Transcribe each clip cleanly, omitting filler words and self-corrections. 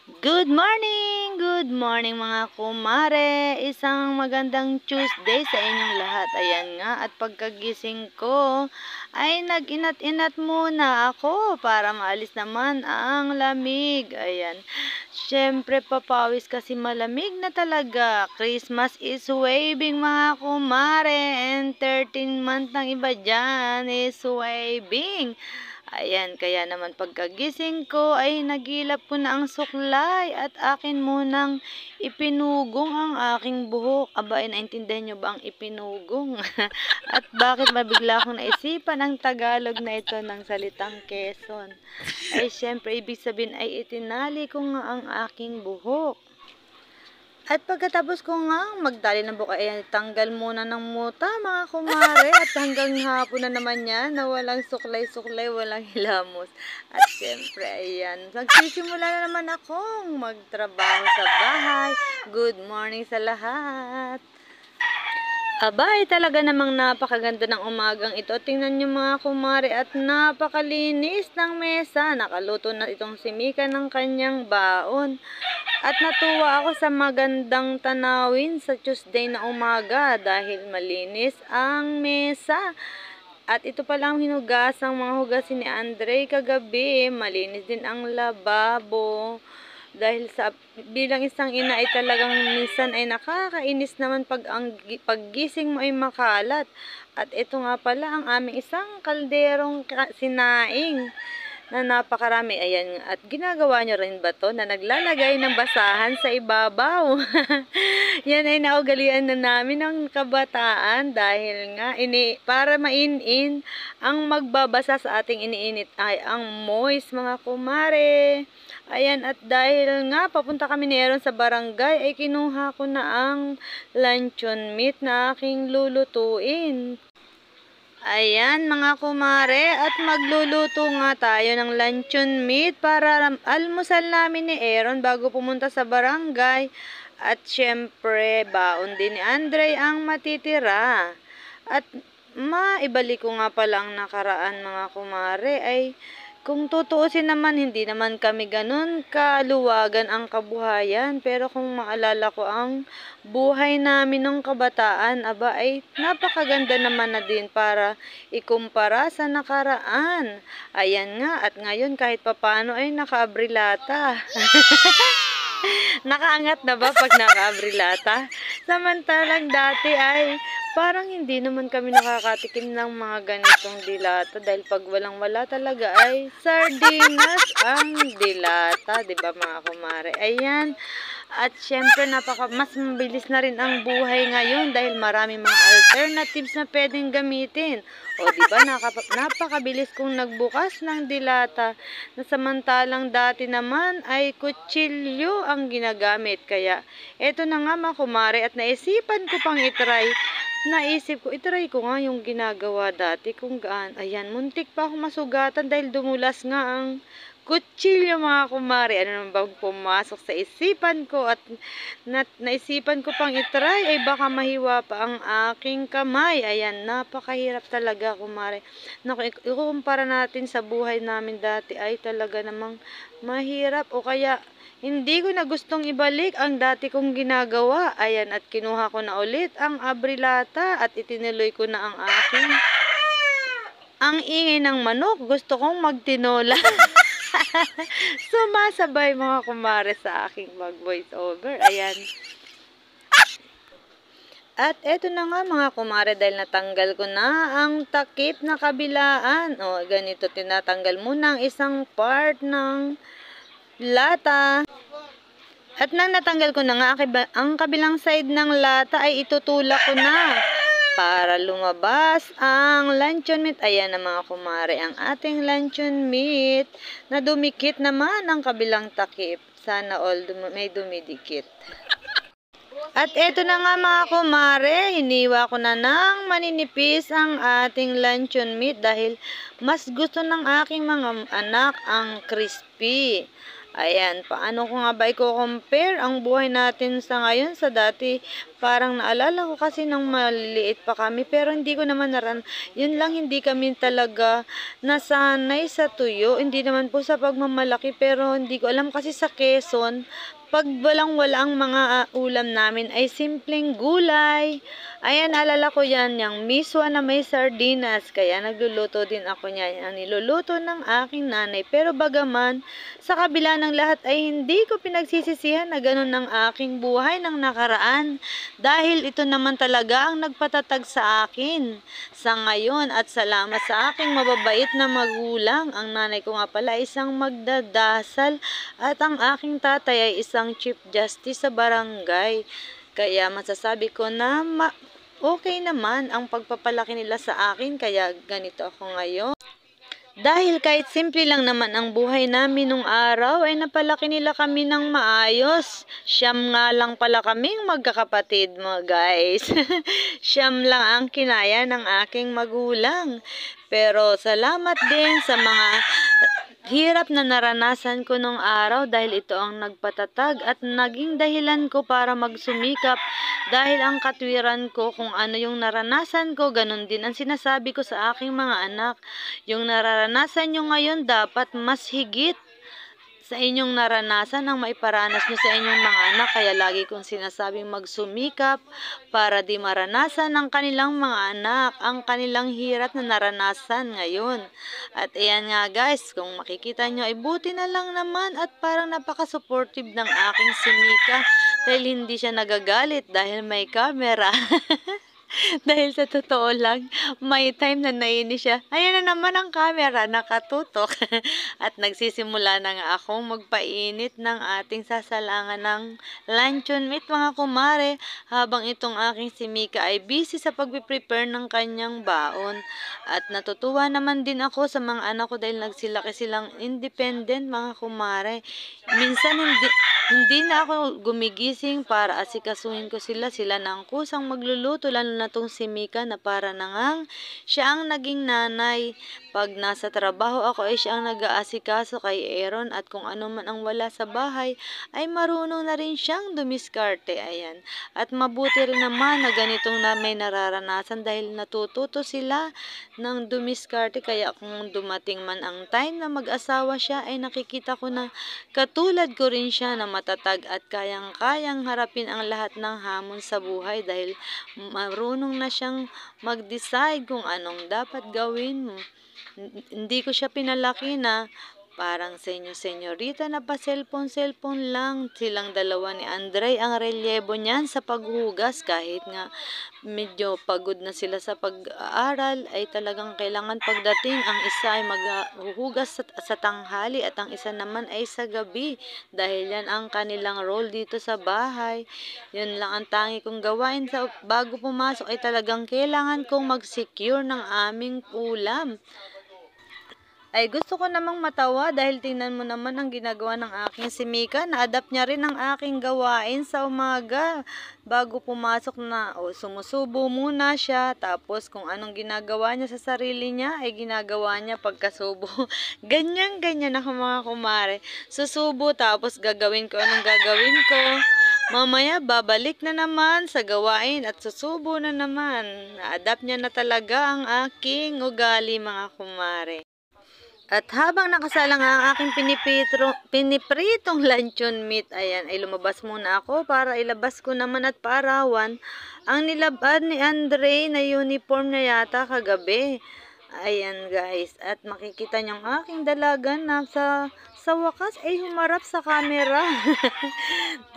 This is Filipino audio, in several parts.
Good morning mga kumare. Isang magandang Tuesday sa inyong lahat. Ayan nga, at pagkagising ko ay nag-inat-inat muna ako para maalis naman ang lamig. Ayan. Syempre papawis kasi malamig na talaga. Christmas is waving mga kumare, and 13 month ng iba dyan is waving. Ayan, kaya naman pagkagising ko ay nagilap ko na ang suklay at akin munang ipinugong ang aking buhok. Aba, naintindihan nyo ba ang ipinugong? At bakit mabigla akong naisipan ang Tagalog na ito ng salitang Quezon? Ay syempre, ibig sabihin ay itinali ko nga ang aking buhok. At pagkatapos ko nga magdali ng buka, ay tanggal muna ng muta mga kumare, at hanggang hapon na naman yan na walang suklay-suklay, walang hilamos. At syempre, ayan, magsisimula na naman akong magtrabaho sa bahay. Good morning sa lahat. Abay, talaga namang napakaganda ng umagang ito. Tingnan nyo mga kumare, at napakalinis ng mesa. Nakaluto na itong si Mika ng kanyang baon. At natuwa ako sa magandang tanawin sa Tuesday na umaga dahil malinis ang mesa. At ito palang hinugasang mga hugasin ni Andre kagabi. Malinis din ang lababo. Dahil sa bilang isang ina ay talagang minsan ay nakakainis naman paggising mo ay makalat. At ito nga pala ang aming isang kalderong sinaing na napakarami. Ayan, at ginagawa nyo rin ba to na naglalagay ng basahan sa ibabaw? Yan ay naugalian na namin ng kabataan dahil nga para mainin ang magbabasa sa ating iniinit ay ang moist mga kumare. Ayan, at dahil nga papunta kami ni Aaron sa barangay ay kinuha ko na ang luncheon meat na aking lulutuin. Ayan mga kumare, at magluluto nga tayo ng luncheon meat para almusal namin ni Aaron bago pumunta sa barangay. At syempre, baon din ni Andre ang matitira. At maibalik ko nga pala ang nakaraan mga kumare ay kung tutuusin naman, hindi naman kami ganun kaluwagan ang kabuhayan. Pero kung maalala ko ang buhay namin ng kabataan, aba ay napakaganda naman na din para ikumpara sa nakaraan. Ayan nga, at ngayon kahit papano ay nakaabrilata. Nakaangat na ba pag nakaabrilata? Samantalang dati ay parang hindi naman kami nakakatikim ng mga ganitong dilata dahil pag walang-wala talaga ay sardinas ang dilata, 'di ba mga kumare? Ayan. At syempre mas mabilis na rin ang buhay ngayon dahil marami mga alternatives na pwedeng gamitin. O di ba napakabilis kong nagbukas ng dilata na samantalang dati naman ay kutsilyo ang ginagamit. Kaya eto na nga mga kumare, at naisipan ko pang itry. Naisip ko, itry ko nga yung ginagawa dati kung gaan. Ayan, muntik pa akong masugatan dahil dumulas nga ang kutsilyo mga kumare. Ano naman bang pumasok sa isipan ko, at naisipan ko pang itry ay baka mahiwa pa ang aking kamay. Ayan, napakahirap talaga kumare. Ikukumpara natin sa buhay namin dati ay talaga namang mahirap, o kaya hindi ko na gustong ibalik ang dati kong ginagawa. Ayan, at kinuha ko na ulit ang abrilata at itinuloy ko na ang ingay ng manok. Gusto kong magtinola. Sumasabay mga kumare sa aking mag-voice over. Ayan. At eto na nga mga kumare, dahil natanggal ko na ang takip na kabilaan. O ganito, tinatanggal muna ang isang part ng lata. At nang natanggal ko na nga ang kabilang side ng lata ay itutulak ko na para lumabas ang luncheon meat. Ayan na mga kumare, ang ating luncheon meat na dumikit naman ang kabilang takip. Sana all may dumidikit. At eto na nga mga kumare, hiniwa ko na ng maninipis ang ating luncheon meat dahil mas gusto ng aking mga anak ang crispy. Ayan, paano ko nga ba i-compare ang buhay natin sa ngayon sa dati? parang naalala ko kasi nang maliit pa kami, pero hindi ko naman yun lang, hindi kami talaga nasanay sa tuyo. Hindi naman po sa pagmamalaki, pero hindi ko alam kasi sa Quezon, pag walang-wala ang mga ulam namin ay simpleng gulay. Ayan, alala ko yan, yung miswa na may sardinas. Kaya nagluluto din ako niya. Ang niluluto ng aking nanay. Pero bagaman, sa kabila ng lahat ay hindi ko pinagsisisihan na ganun ang aking buhay ng nakaraan. Dahil ito naman talaga ang nagpatatag sa akin sa ngayon. At salamat sa aking mababait na magulang. Ang nanay ko nga pala isang magdadasal at ang aking tatay ay isang Chief Justice sa barangay. Kaya masasabi ko na okay naman ang pagpapalaki nila sa akin, kaya ganito ako ngayon. Dahil kahit simple lang naman ang buhay namin nung araw, ay napalaki nila kami ng maayos. Siyam nga lang pala kaming magkakapatid mo guys. Siyam lang ang kinaya ng aking magulang. Pero salamat din sa mga hirap na naranasan ko nung araw dahil ito ang nagpatatag at naging dahilan ko para magsumikap dahil ang katwiran ko kung ano yung naranasan ko, ganun din ang sinasabi ko sa aking mga anak. Yung nararanasan nyo ngayon dapat mas higit sa inyong naranasan ang maiparanas nyo sa inyong mga anak. Kaya lagi kong sinasabing magsumikap para di maranasan ng kanilang mga anak ang kanilang hirap na naranasan ngayon. At ayan nga guys, kung makikita nyo ay buti na lang naman at parang napaka-supportive ng aking si Mika dahil hindi siya nagagalit dahil may camera. Dahil sa totoo lang, may time na nainis siya. Ayan na naman ang camera, nakatutok. At nagsisimula na nga akong magpainit ng ating sasalangan ng luncheon meat mga kumare. Habang itong aking si Mika ay busy sa pagpiprepare ng kanyang baon. At natutuwa naman din ako sa mga anak ko dahil nagsilaki silang independent mga kumare. Minsan hindi na ako gumigising para asikasuhin ko sila. Sila na ang kusang magluluto, lalo na tong si Mika na para nangang siya ang naging nanay. Pag nasa trabaho ako ay siya ang nag-aasikaso kay Aaron at kung ano man ang wala sa bahay ay marunong na rin siyang dumiskarte. Ayan. At mabuti rin naman na ganitong na may nararanasan dahil natututo sila ng dumiskarte. Kaya kung dumating man ang time na mag-asawa siya ay nakikita ko na katulad ko rin siya na matatag at kayang-kayang harapin ang lahat ng hamon sa buhay dahil marunong na siyang mag-decide kung anong dapat gawin mo. Hindi ko siya pinalaki na parang senyorita na pa cellphone lang. Silang dalawa ni Andre ang relyebo niyan sa paghugas kahit nga medyo pagod na sila sa pag-aaral ay talagang kailangan pagdating ang isa ay maghuhugas sa tanghali at ang isa naman ay sa gabi dahil yan ang kanilang role dito sa bahay. Yun lang ang tangi kong gawain bago pumasok ay talagang kailangan kong mag-secure ng aming ulam. Ay gusto ko namang matawa dahil tingnan mo naman ang ginagawa ng aking si Mika. Na-adapt niya rin ang aking gawain sa umaga. Bago pumasok na, sumusubo muna siya. Tapos kung anong ginagawa niya sa sarili niya, ay ginagawa niya pagkasubo. Ganyan ako mga kumare. Susubo tapos gagawin ko anong gagawin ko. Mamaya babalik na naman sa gawain at susubo na naman. Na-adapt niya na talaga ang aking ugali mga kumare. At habang nakasalang ang aking pinipritong luncheon meat, ayan, ay lumabas muna ako para ilabas ko naman at paarawan ang nilabad ni Andre na uniform na yata kagabi. Ayan guys, at makikita niyong aking dalaga na sa wakas ay humarap sa camera.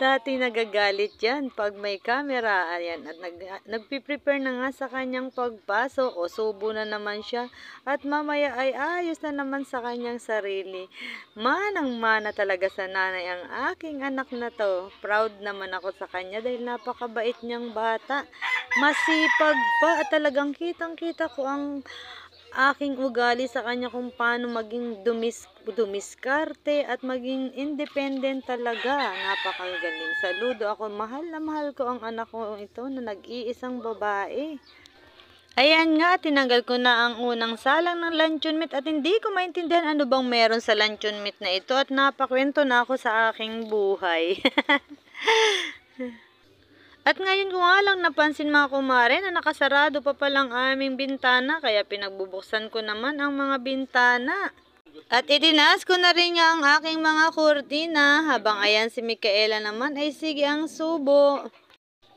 Dati nagagalit yan pag may camera. Ayan, at nagpiprepare na nga sa kanyang pagpasok. Subo na naman siya. At mamaya ay ayos na naman sa kanyang sarili. Manang-mana talaga sa nanay ang aking anak na to. Proud naman ako sa kanya dahil napakabait niyang bata. Masipag pa at talagang kitang-kita ko ang aking ugali sa kanya kung paano maging dumiskarte at maging independent talaga. Napakagaling. Saludo ako. Mahal na mahal ko ang anak ko ito na nag-iisang babae. Ayan nga, tinanggal ko na ang unang salang ng luncheon meat at hindi ko maintindihan ano bang meron sa luncheon meat na ito at napakwento na ako sa aking buhay. At ngayon ko nga lang napansin mga kumare na nakasarado pa palang aming bintana, kaya pinagbubuksan ko naman ang mga bintana. At itinaas ko na rin nga ang aking mga kurtina, habang ayan si Micaela naman ay sige ang subo.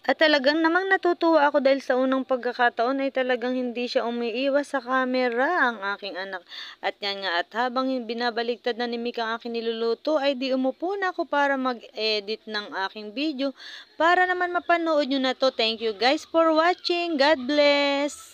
At talagang namang natutuwa ako dahil sa unang pagkakataon ay talagang hindi siya umiiwas sa camera, ang aking anak. At yan nga, at habang binabaligtad na ni Mika ang aking niluluto, ay di umupo na ako para mag-edit ng aking video para naman mapanood nyo na to. Thank you guys for watching. God bless!